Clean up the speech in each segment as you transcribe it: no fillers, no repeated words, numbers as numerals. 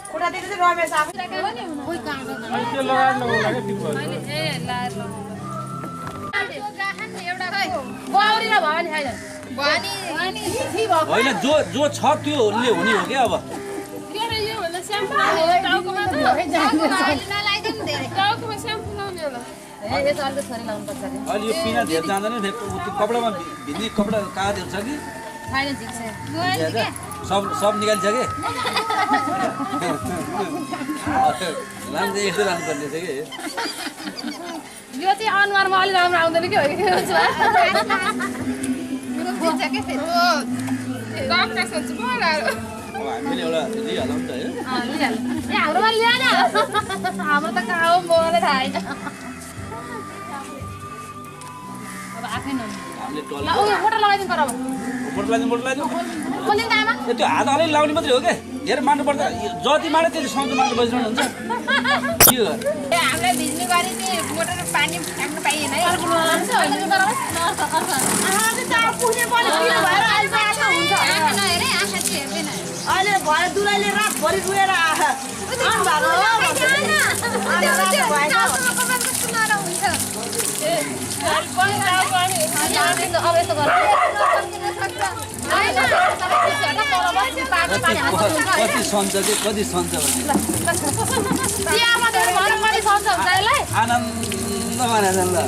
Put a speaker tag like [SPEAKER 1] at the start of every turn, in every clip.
[SPEAKER 1] खुट्टा दिँदै चाहिँ रमेश आफै
[SPEAKER 2] त्यो लगाएर लगाउँदा के ठिक भयो
[SPEAKER 3] होइन जो छ त्योले हुने हो क्या अब अहिले यो पिना धेर जाँदैन कपडामा भिज्ने कपडा कागजहरू छ कि सब निकालिसके राम्रै यस्तो लानुपर्ने थियो कि
[SPEAKER 4] यो चाहिँ अनुहारमा अलि राम्रो आउँदैन कि
[SPEAKER 3] अब हामीले एउटा लिइहालौँ नि त
[SPEAKER 4] हाम्रोमा ल्याएन हाम्रो त कहाँ हो मलाई थाहा छैन अब आफै न
[SPEAKER 3] हामीले
[SPEAKER 4] मोटर लगाइदिनु पर्यो
[SPEAKER 3] मोटर लगाइदिउँ त्यो हात अलिक लाउने मात्रै हो क्या धेरै मान्नु पर्छ जति माने त्यति सन्चो मान्नु बजिरहनु हुन्छ के हो
[SPEAKER 4] हामीलाई भिज्नु गरी चाहिँ मोटर पानी फ्याँक्नु पाइएन है
[SPEAKER 1] अहिले भरे दुराइले रातभरि रुएर
[SPEAKER 3] कति सन्छ कि कति सन्छ आनन्द मानेर ल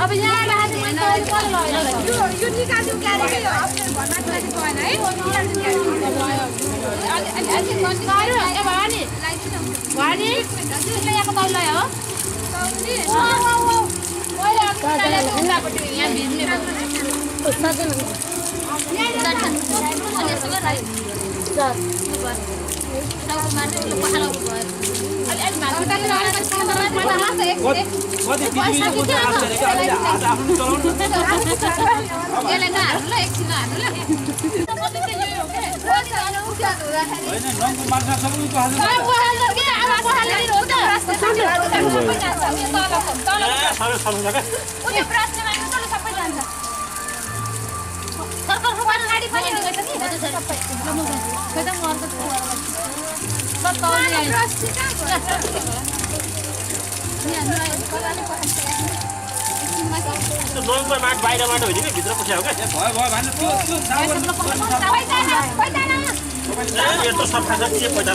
[SPEAKER 4] अब यहाँ
[SPEAKER 2] बाहिरबाट होइन कि भित्र पस्यो क्या यस्तो सफा छ के पैसा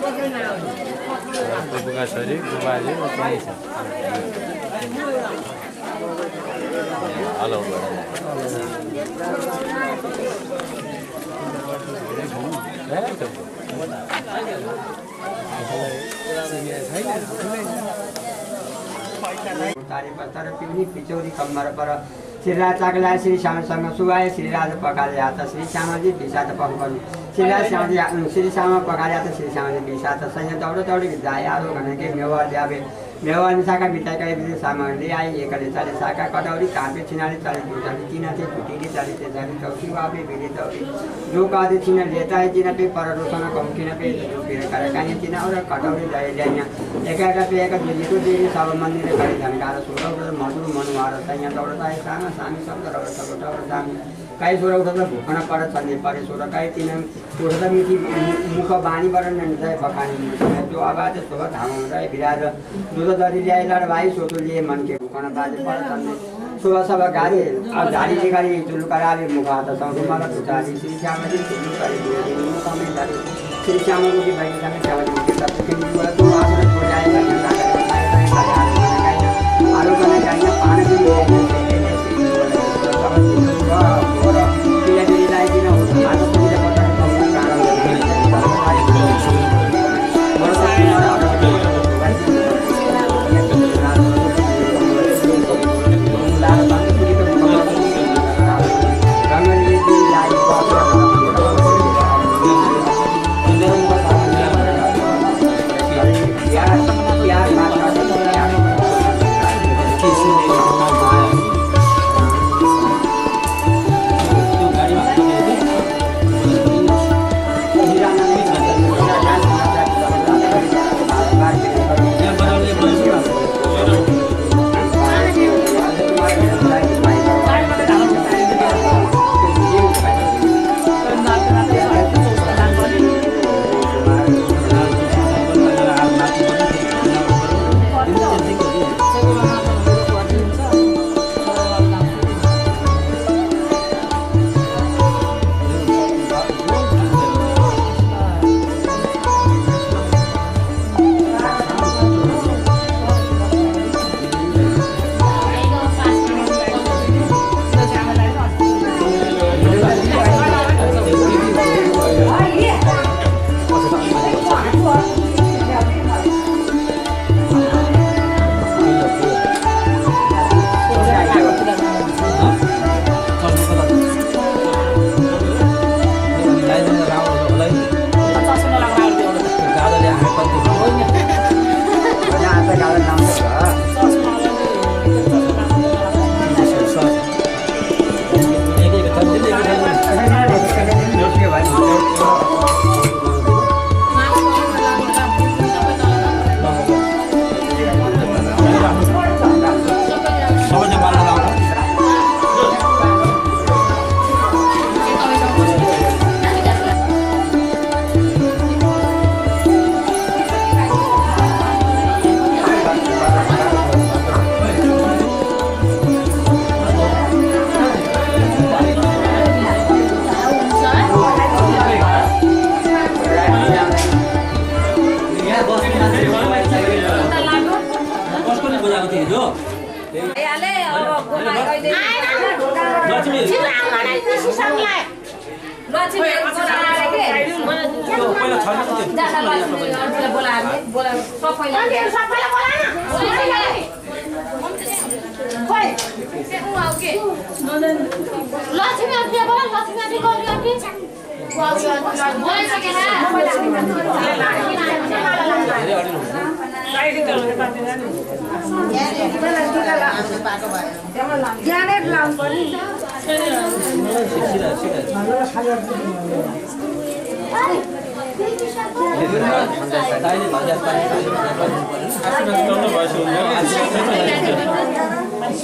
[SPEAKER 2] बुगा छोरी बुबाले त्यही छ हेलो
[SPEAKER 5] तर पिउनी पिचौरी कम्मर पर श्रीराज चाकला श्री श्यामसँग सुवाए श्रीराज पकाले आता श्री श्यामजी भिसात पकपन श्रीराज श्यामजी श्री श्याम पकाले आता श्री श्यामजी भिसात सैन्य दौड दौडी जाए आरो भनेके मेवा ल्यावे मेवा अनुसाका बिताएका विधि सामग्री आई एकले चाले साका कटौरी कापे छिनाले चाले दुटाले चिनाते कुटीले चाले तेजाले चौकी वापे बेले दौडी जो कादे छिना लेता है जिना पे पररोसन कमकिन पे जो फिर करकाने छिना और कटौरी जाए ल्या냐 एका पे एका जुलिको देवी सब मन्दिर खडे झनकार सुरौ मधुर मनुवार सैन्य दौडता है साना सामी शब्द रौ सबटा और सामी काई सोरा उठ्दा भुकन परे छन्ने परे सोरा काई तिन उठ्दा मिठी मुख बानी बरन जाय बखानी जो आवाज सोभा धाम रहे विराज दूध दरी ल्याए लड भाइ सोतो लिए मन के भुकन बाजे परे छन्ने सोभा सब गाडी अब झाडी के गाडी जुलु करावे मुख हात सौको मला तुचाली श्री श्यामजी जुलु करे दिए मुखमै झाडी श्री श्यामजी भाइ जाने श्यामजी के सब के निवा दो आसन हो जाएगा आलो गर्ने जाने पानी दिए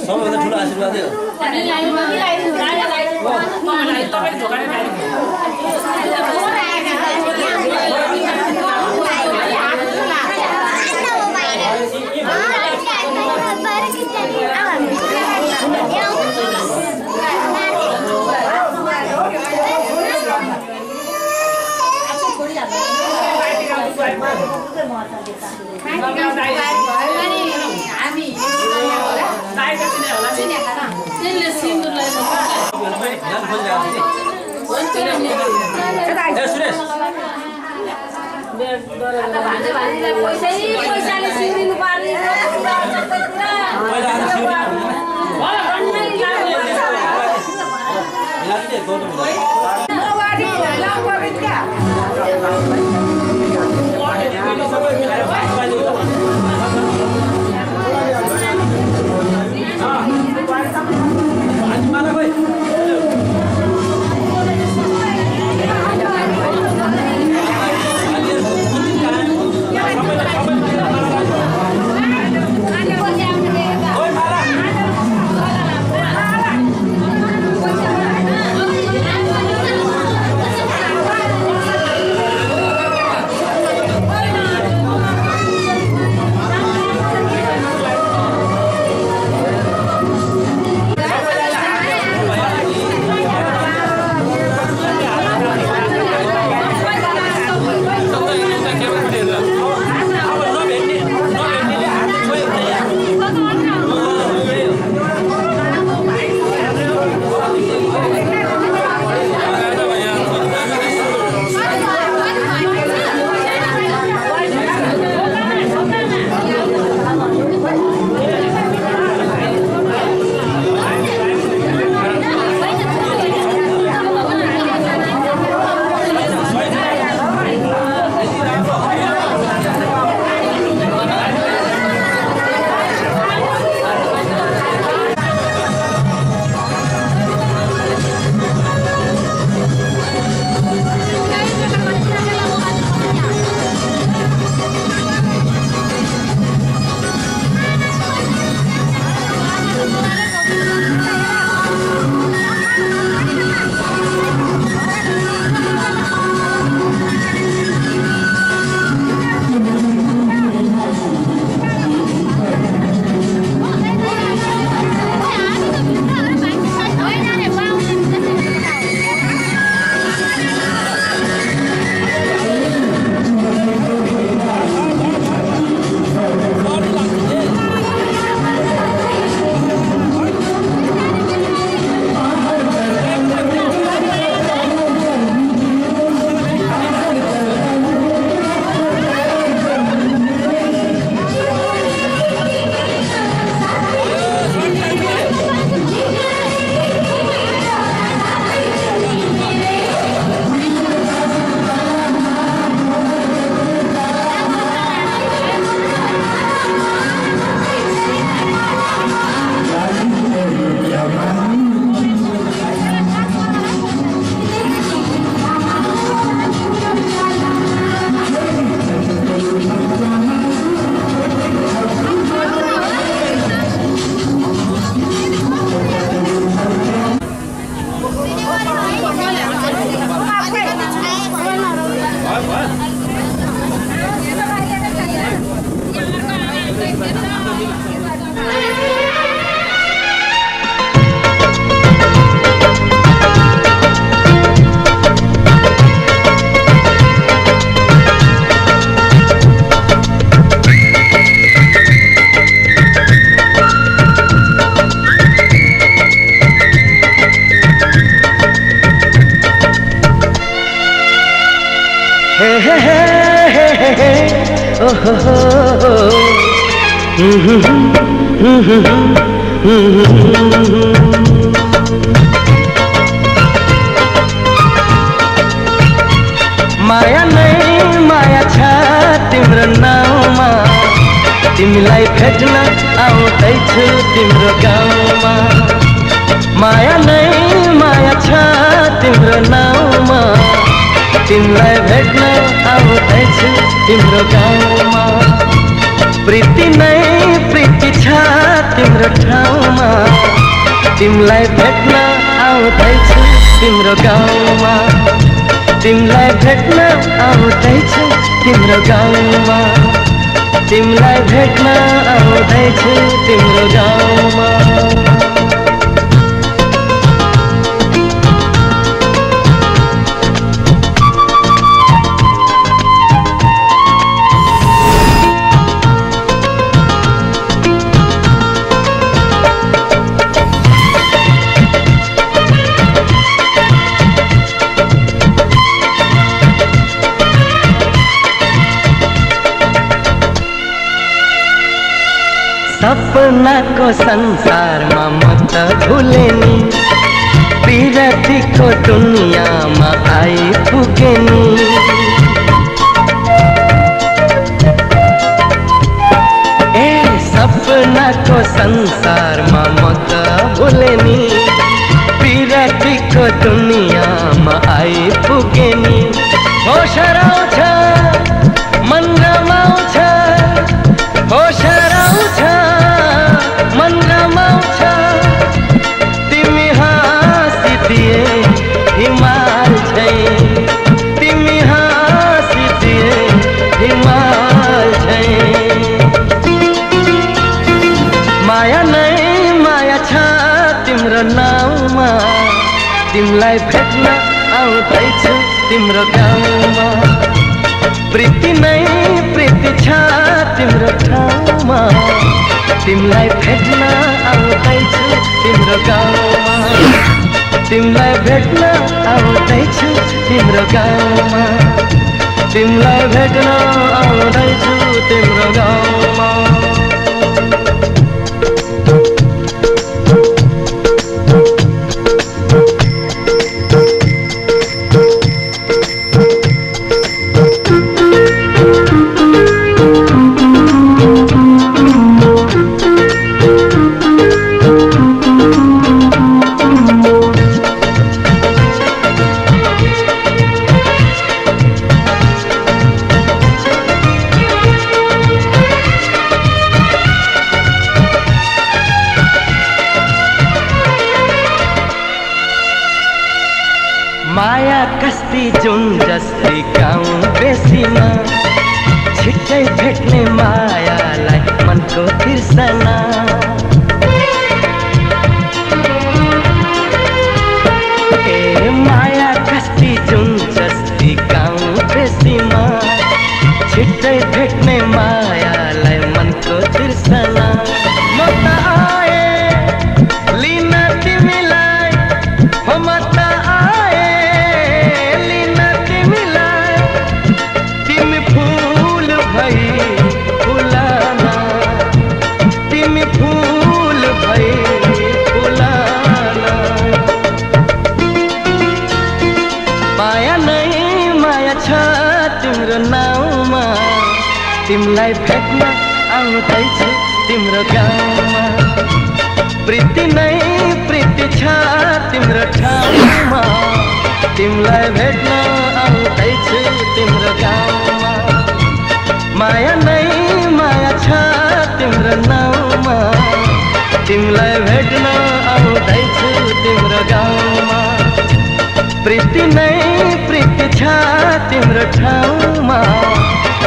[SPEAKER 3] सबैभन्दा ठुलो आशीर्वादै हो
[SPEAKER 1] पैसाले सिउरिनु पर्ने
[SPEAKER 6] माया नै माया छ तिम्रो नाउँमा, तिमीलाई भेट्न आउँदैछु तिम्रो गाउँमा। माया नै माया छ तिम्रो नाउँमा, तिमीलाई भेट्न आउँदैछु तिम्रो गाउँमा। प्रीति नै प्रीति छ तिम्रो ठाउँमा, तिमीलाई भेट्न आउँदैछु तिम्रो गाउँमा। तिमीलाई भेट्न आउँदैछु तिम्रो गाउँमा, तिमीलाई भेट्न आउँदैछु तिम्रो गाउँमा। सपनाको संसारमा म त भुले नि विरतीको दुनियाँमा आइपुगे नि ए सपनाको संसारमा म त भुले नि विरतीको दुनियाँमा आइपुगे नि होस हराउँछ मन रमाउँछ होस हराउँछ मन रमाउँछ तिमी हाँसिदिए हिमाल झैँ तिमी हाँसिदिए हिमाल झैँ माया नै माया छ तिम्रो नाउँमा तिमीलाई भेट्न आउँदैछु तिम्रो गाउँमा प्रीति नै प्रीति छ तिम्रो ठाउँमा तिमीलाई भेट्न आउँदैछु तिम्रो गाउँमा तिमीलाई भेट्न आउँदैछु तिम्रो गाउँमा तिमीलाई भेट्न आउँदैछु तिम्रो गाउँमा माया कस्ती जुन जस्ती गाउँ बेसीमा छिट्टै भेट्ने मायालाई मनको तिर्सना ए माया कस्ती जुन जस्ती गाउँ बेसीमा छिट्टै भेट्ने मायालाई मनको तिर्सना म त आए लिन तिमीलाई हो म त तिमीलाई भेट्न आउँदैछु तिम्रो गाउँमा प्रीति नै प्रीति छ तिम्रो ठाउँमा तिमीलाई भेट्न आउँदैछु तिम्रो गाउँमा माया नै माया छ तिम्रो नाउँमा तिमीलाई भेट्न आउँदैछु तिम्रो गाउँमा प्रीति नै प्रीति छ तिम्रो ठाउँमा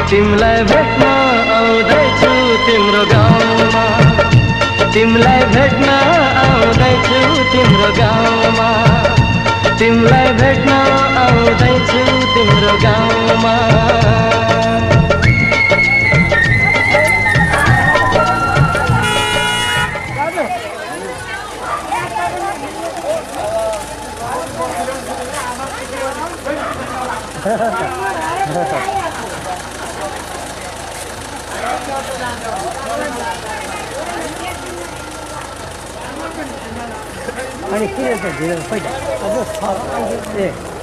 [SPEAKER 6] तिमीलाई भेट्न आउँदैछु तिम्रो गाउँमा तिमीलाई भेट्न आउँदैछु तिम्रो गाउँमा तिमीलाई भेट्न आउँदैछु तिम्रो गाउँमा
[SPEAKER 5] अनि के रहेछ ढिलो पहिला अझ छ ए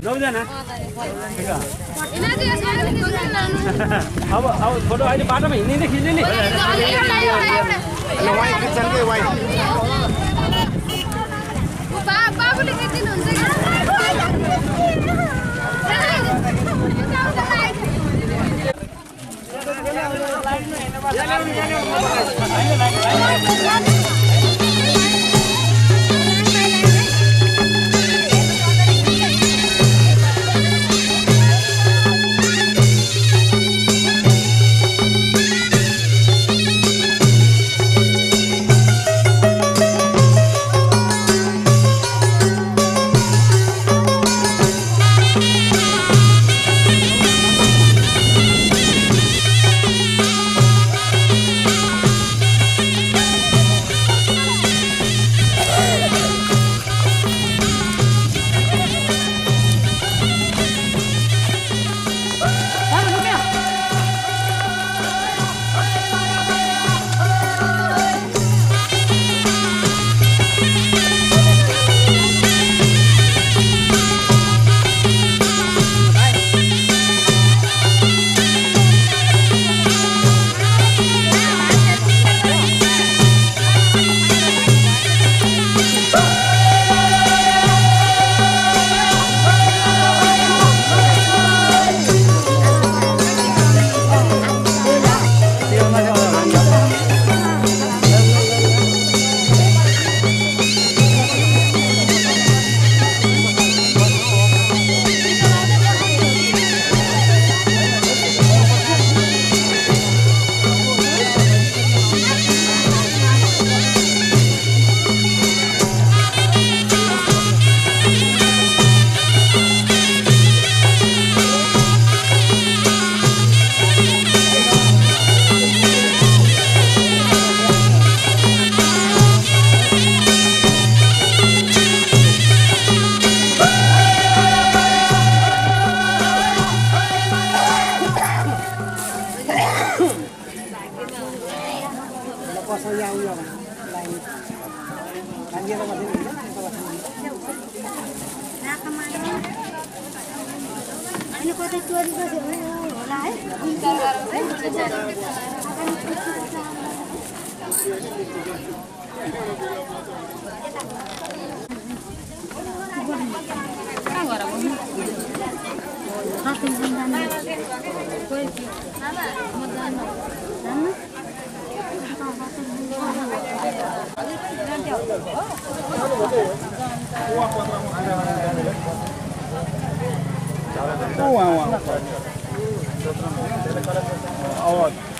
[SPEAKER 2] नौजना
[SPEAKER 3] अब फोटो अहिले बाटोमा हिँड्ने खिच्ने नि
[SPEAKER 4] बाबुले खिचिदिनुहुन्छ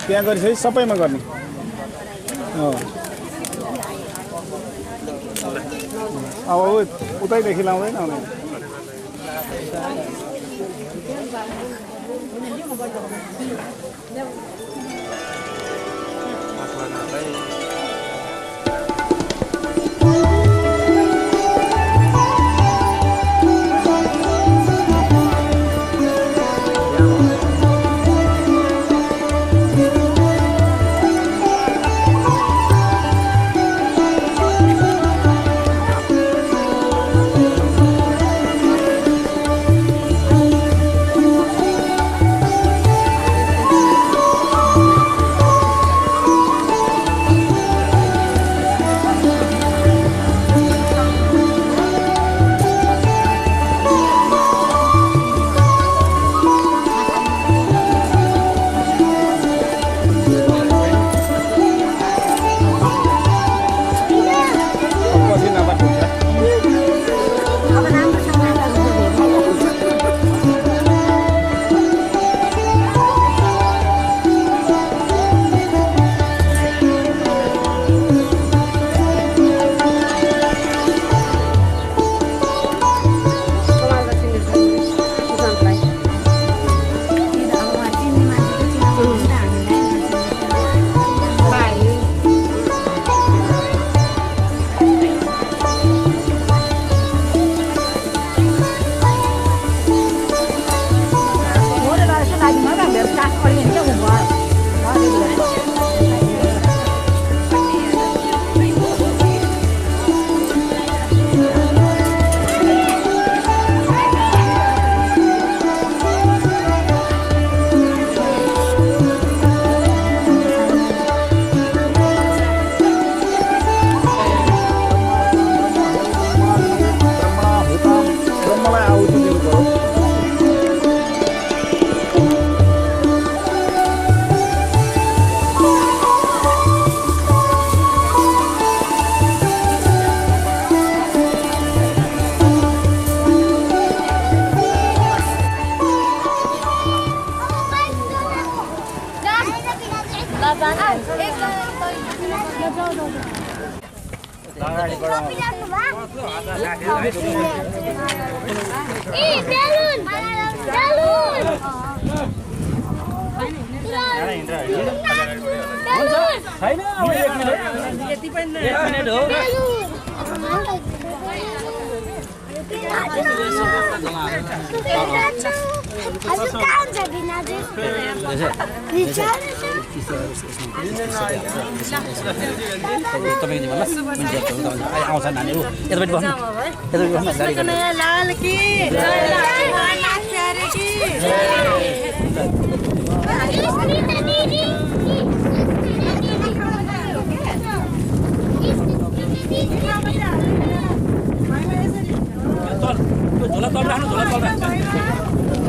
[SPEAKER 2] त्यहाँ गरिसकेपछि सबैमा गर्ने अब उतैदेखि लाउँदैन
[SPEAKER 3] आउँछ नानी यतापट्टि बस्नु
[SPEAKER 1] लाल की
[SPEAKER 3] झोला तल राख्नु झोला तल राख्नु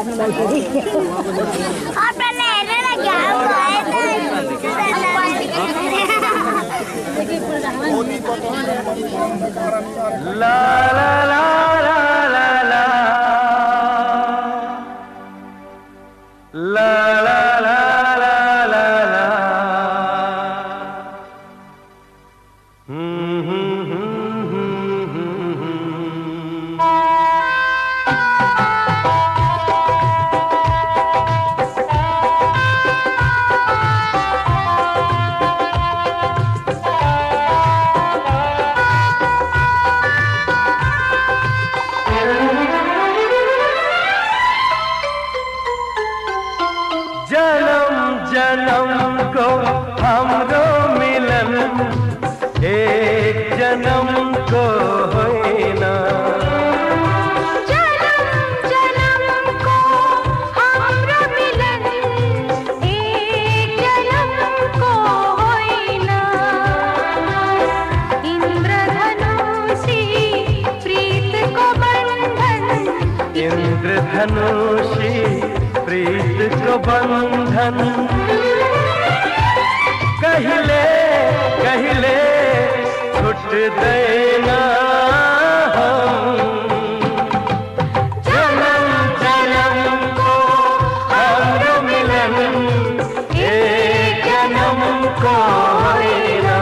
[SPEAKER 6] ला ला ला ला ला ला ला ला ला ला ला ला जन्म जन्म को हमरो मिलन एक जन्म को होइना
[SPEAKER 4] जन्म जन्म को हमरो मिलन एक जन्म को होइना इंद्रधनुषी प्रीत को बंधन
[SPEAKER 6] इंद्रधनुषी प्रीत को बंधन कहले कहले छुट देना हम जन्म जन्म को हमरो मिलन एक जन्म को होइना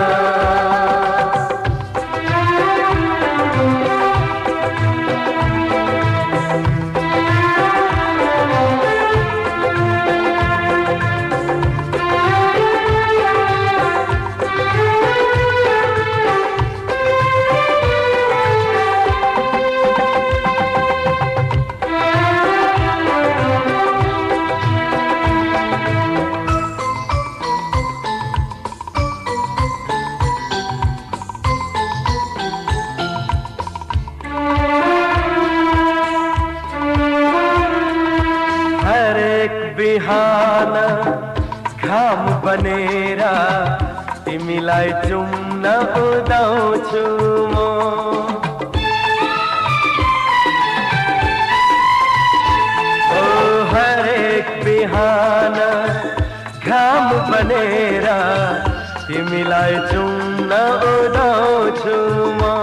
[SPEAKER 6] बिहान घाम बनेरा तिमीलाई चुम्न उदाउँछु म ओ हरेक बिहान घाम बनेरा तिमीलाई चुम्न उदाउँछु म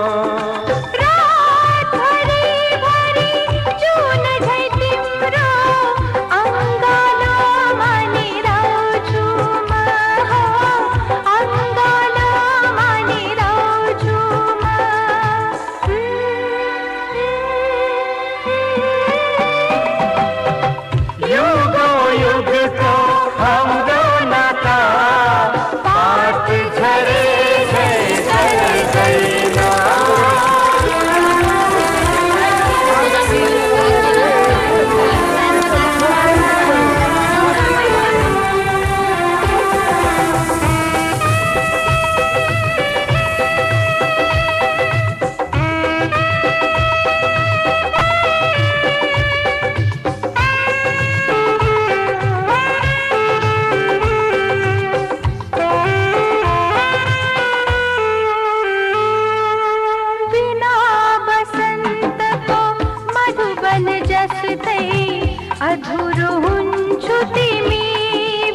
[SPEAKER 6] अधूरो हुन्छु तिमी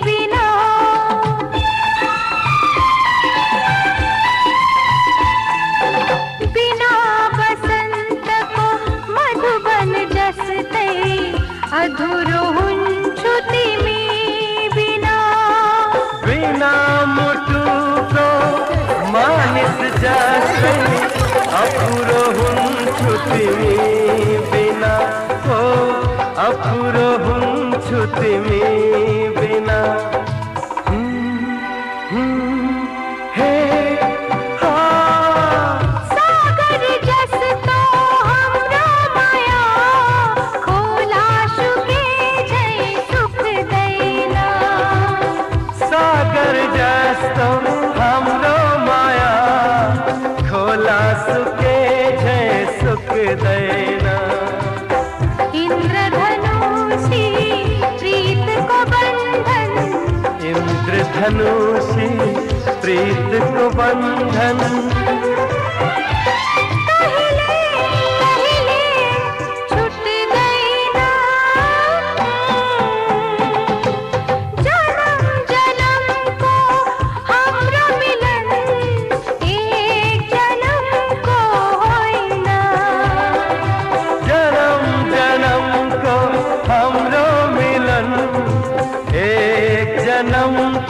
[SPEAKER 6] बिना बिना बसन्तको मधुबन जस्तै अधूरो हुन्छु तिमी बिना बिना मुटुको मानिस जस्तै अधूरो हुन्छु तिमी बिना हो अपुरो हुन्छु तिमी बिना हे
[SPEAKER 4] सागर जस्तो हाम्रो माया खोला सुके झै सुक्दैन
[SPEAKER 6] सागर जस्तो हाम्रो माया खोला सुके झै सुक्दैन इंद्रधनुषी प्रीत को बंधन इंद्रधनुषी प्रीत को बंधन कहले कहले छुट गईना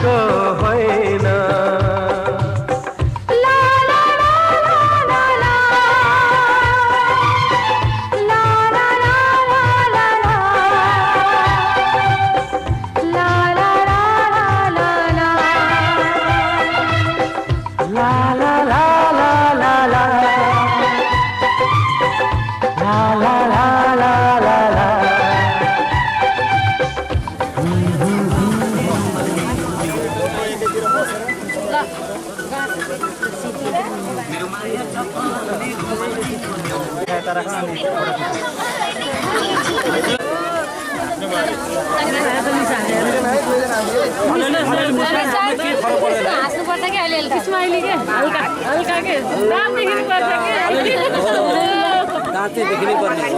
[SPEAKER 6] को होइन
[SPEAKER 4] हाँस्नुपर्छ कि अहिले स्माइली के हल्का हल्का के दाँत देखिनुपर्छ कि
[SPEAKER 3] दाँत चाहिँ देखिनै पर्ने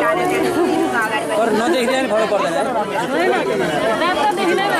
[SPEAKER 3] तर नदेखिँदा पनि फरक पर्दैन
[SPEAKER 4] दाँत त देखिनै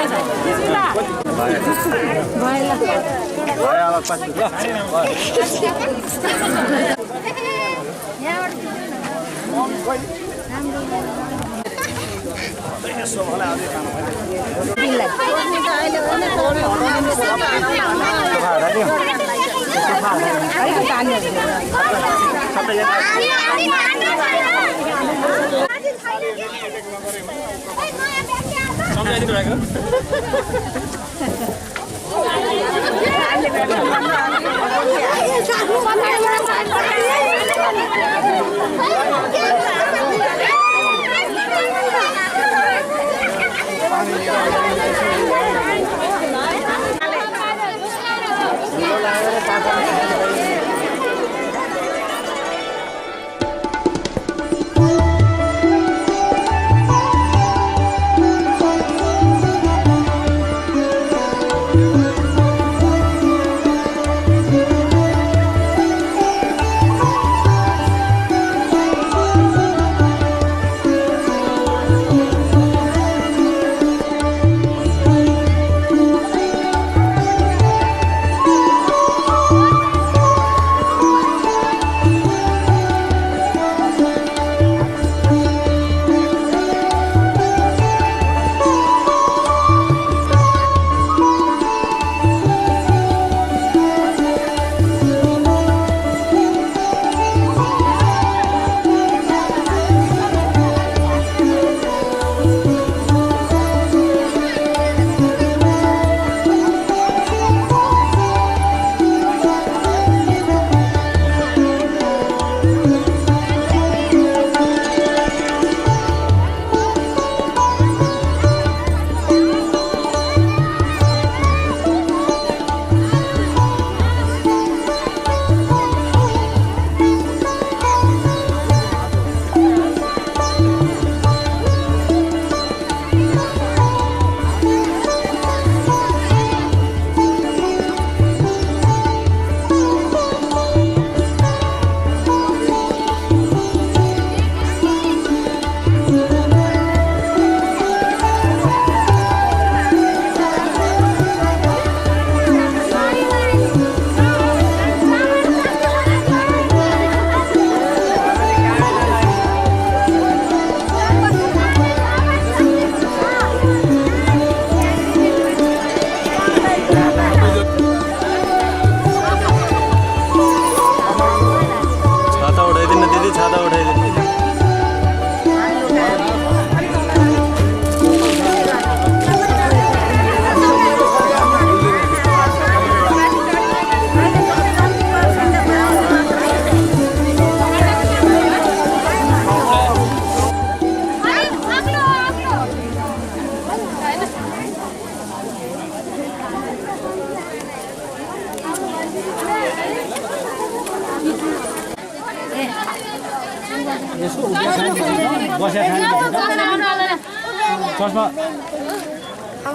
[SPEAKER 2] चस्मा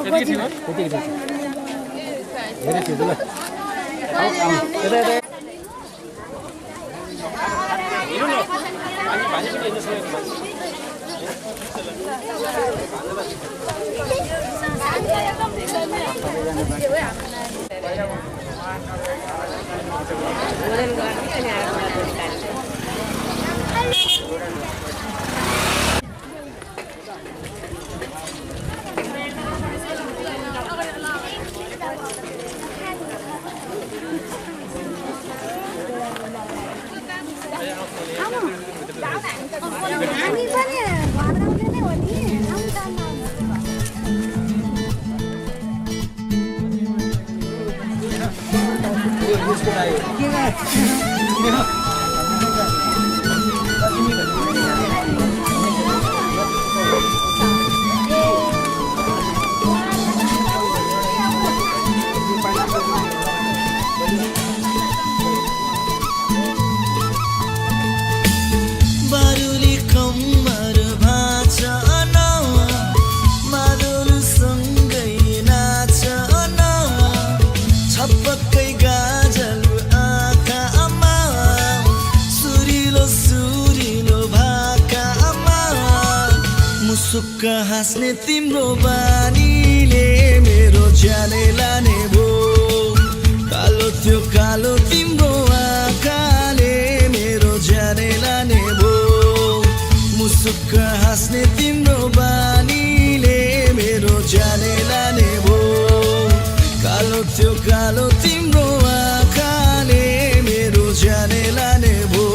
[SPEAKER 2] यतिकै थियो
[SPEAKER 1] त्यतिकै
[SPEAKER 2] धेरै थियो ल
[SPEAKER 7] बारुली कम्मर भाँचन मादलसँगै नाचन छपक्कै गाजल आँखामा सुरिलो सुरिलो भाकामा मुसुक्क हाँस्ने तिम्रो बानीले मेरो ज्यानै लाने भो कालो त्यो कालो तिम्रो आँखाले मेरो ज्यानै लाने भो मुसुक्क हाँस्ने तिम्रो बानीले मेरो ज्यानै लाने भो कालो त्यो कालो तिम्रो आँखाले मेरो ज्यानै लाने भो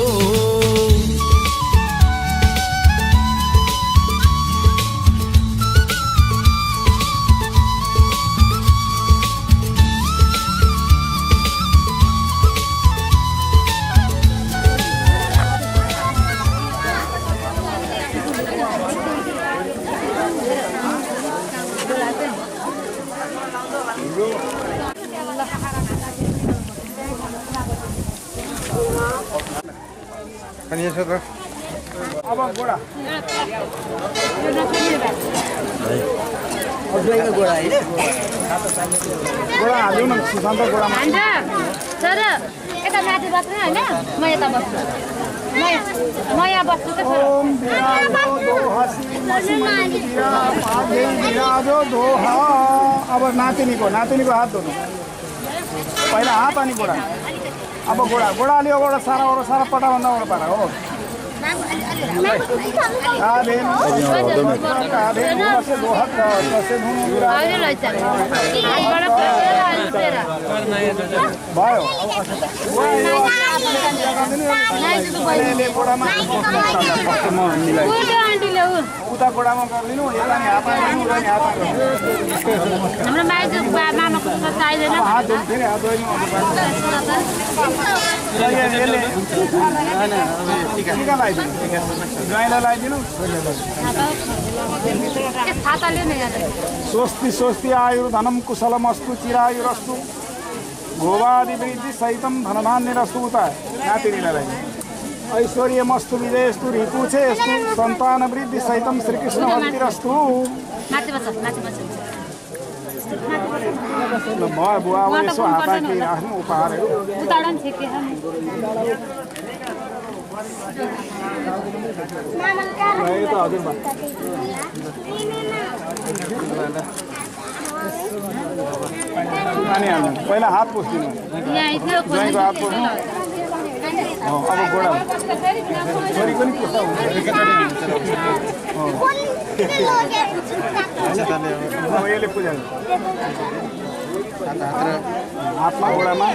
[SPEAKER 2] अनि यसो त अब गोडा
[SPEAKER 1] अद्वैको गोडा होइन
[SPEAKER 2] गोडा हाल्यौ न सुशान्त गोडामा
[SPEAKER 4] हान्छ सर यता माथि बस्नु होइन म यता बस्छु म यहाँ बस्छु त सर
[SPEAKER 2] ओम बिराजो दोहासी बिराजो दोहा अब नातिनीको हात धोनु पहिला हात अनि गोडा अब गोडा लियो गोडा सारा पटाभन्दा गोडा पारा हो उता गोडामा गरिदिनु यता नि हात
[SPEAKER 4] हाम्रो माइजू मामाको चाहिँदैन
[SPEAKER 2] हात धोनु फेरि हात धोइनु टिका लगाइदिनु ज्वाइँलाई लगाइदिनु
[SPEAKER 4] छाताले नै
[SPEAKER 2] स्वस्ति स्वस्ति आयुर्धनं कुशलमस्तु चिरायुरस्तु भोगादिवृद्धि सहितं धनधान्यरस्तु उता नातिनीलाई ऐश्वर्यमस्तु विजयस्तु ऋतुछेस्तु सन्तान वृद्धि सहितं श्रीकृष्ण भक्तिरस्तु
[SPEAKER 4] माथि बस्छ
[SPEAKER 2] भयो बुवा अब यसो हात आँखी राख्नु उपहारहरू
[SPEAKER 4] उताडा पनि ठिकै छ
[SPEAKER 2] यो त हजुरमा पानी हाल्नु पहिला हात पुस्दिनु ज्वाइँको हात पुस्नु अब गोडा छोरी पनि पुस्दा हुन्छ यसले पूजा हातमा गोडामा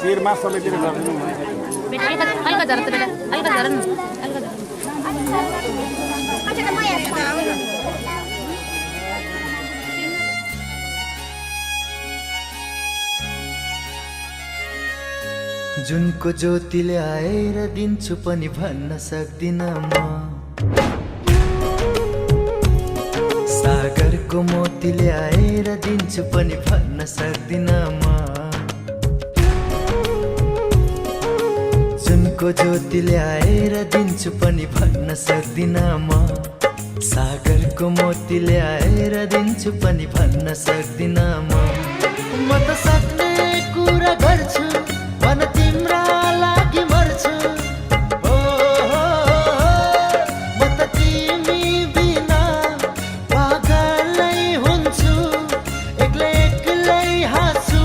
[SPEAKER 2] शिरमा सबैतिर गरिदिनु
[SPEAKER 4] हल्का झर त बेटा हल्का झर न
[SPEAKER 6] जुनको ज्योतिले आएर दिन्छु पनि भन्न सक्दिन म सागरको मोतीले आएर दिन्छु पनि भन्न सक्दिन म जुनको ज्योतिले आएर दिन्छु पनि भन्न सक्दिन म सागरको मोतीले आएर दिन्छु पनि भन्न सक्दिन म त सक्ने कुरा गर्छु मन तिम्रा लागि मर्छु हो म त तिमी बिना पागलै हुन्छु एक्लै एक्लै हाँस्छु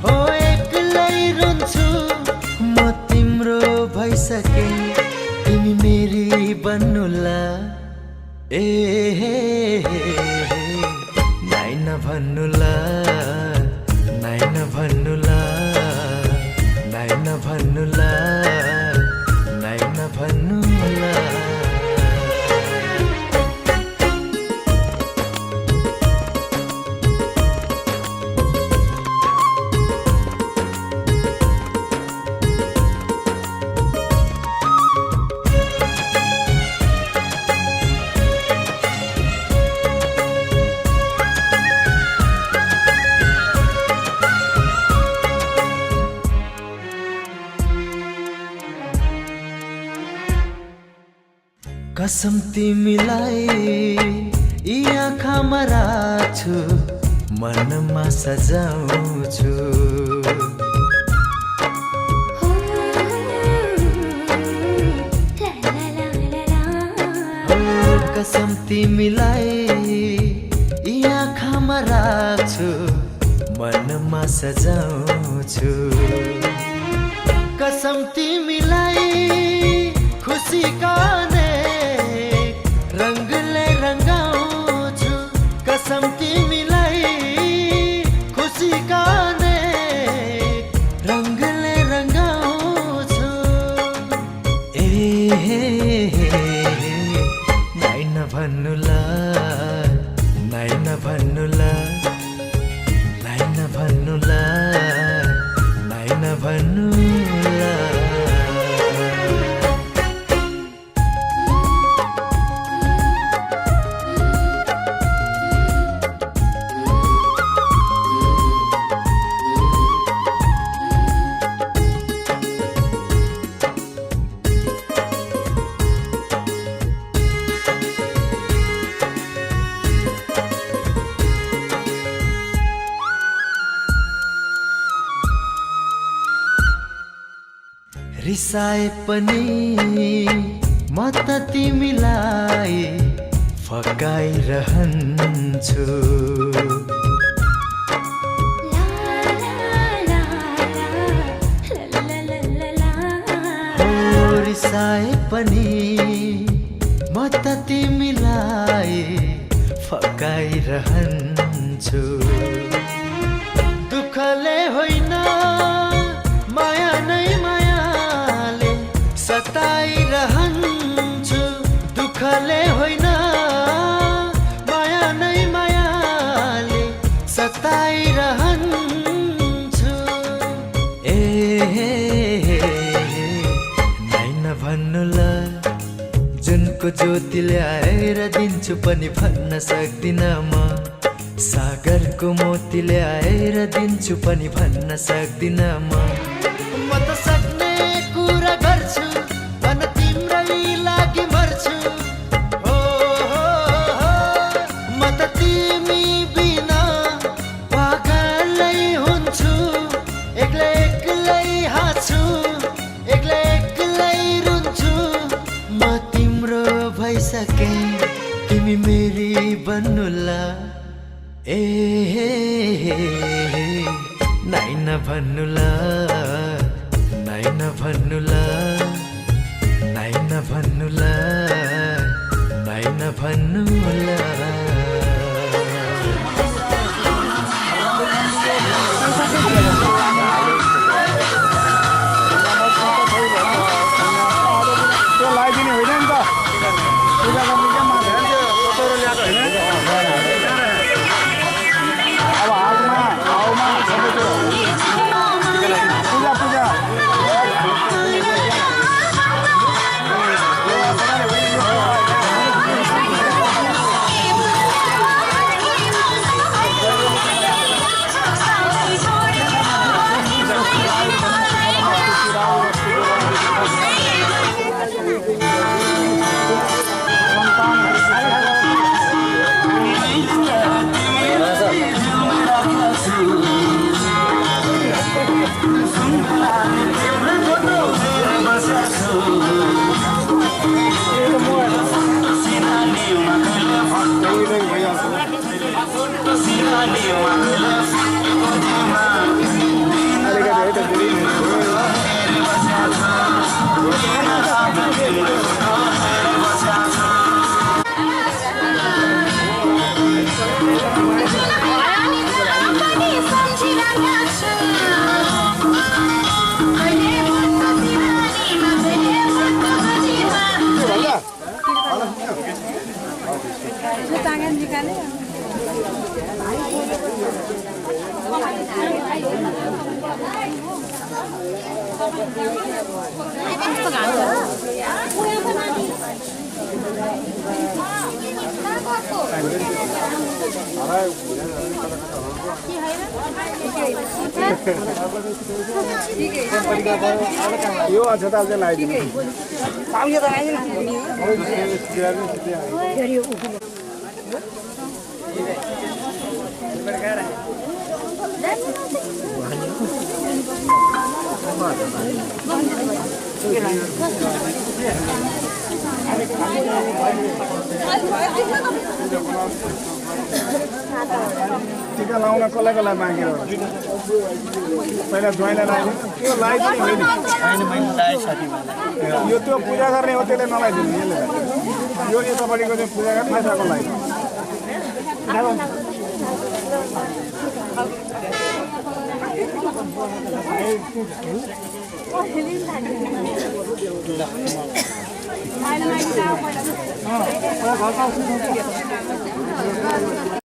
[SPEAKER 6] हो एक्लै रुन्छु म तिम्रो भइसके तिमी मेरी बन्नुला ए नाइ नभन्नुला नाइ नभन्नुला नाइ नभन्नुला नाइ नभन्नुला कसम तिमीलाई यी आँखामा राख्छु मनमा सजाउँछु कसम तिमीलाई यी आँखामा राख्छु मनमा सजाउँछु कसम तिमीलाई खुसीका अनेक रङले रङ्गाउँछु कसम तिमीलाई खुसीका अनेक रङले रङ्गाउँछु ए नाइ नभन्नुला नाइ नभन्नुला नाइ नभन्नुला नाइ नभन्नुला रिसाए पनि म त तिमीलाई फकाइरहन्छु रिसाए पनि म त तिमीलाई फकाइरहन्छु दुःखले होइन माया नै मायाले सताइरहन्छु दुःखले होइन माया नै मायाले सताइरहन्छु ए नाइ नभन्नुला जुनको ज्योति ल्याएर दिन्छु पनि भन्न सक्दिन म सागरको मोती ल्याएर दिन्छु पनि भन्न सक्दिन म त सक्ने कुरा गर्छु भन तिम्रै लागि मर्छु हो म त तिमी बिना पागलै हुन्छु एक्लै एक्लै हाँस्छु एक्लै एक्लै रुन्छु म तिम्रो भइसके तिमी मेरी बन्नुला ए नाइ नभन्नुला नाइ नभन्नुला नाइ नभन्नुला नाइ नभन्नुला
[SPEAKER 2] त्यो लगाइदिने होइन नि त पूजा गर्ने क्या मान्छे कतोरो ल्याएको होइन अब हातमा घाउमा सबैतिर पूजा पूजा यो अक्षताल चाहिँ लगाइदिनु टिका लाउन कसलाई कसलाई बाँकी हो पहिला ज्वाइँलाई लगाइदिनु त्यो लगाइदिनु यो त्यो पूजा गर्ने हो त्यसले नलाइदिनु यसले यो यतापट्टिको चाहिँ पूजा गर्ने यताको लागि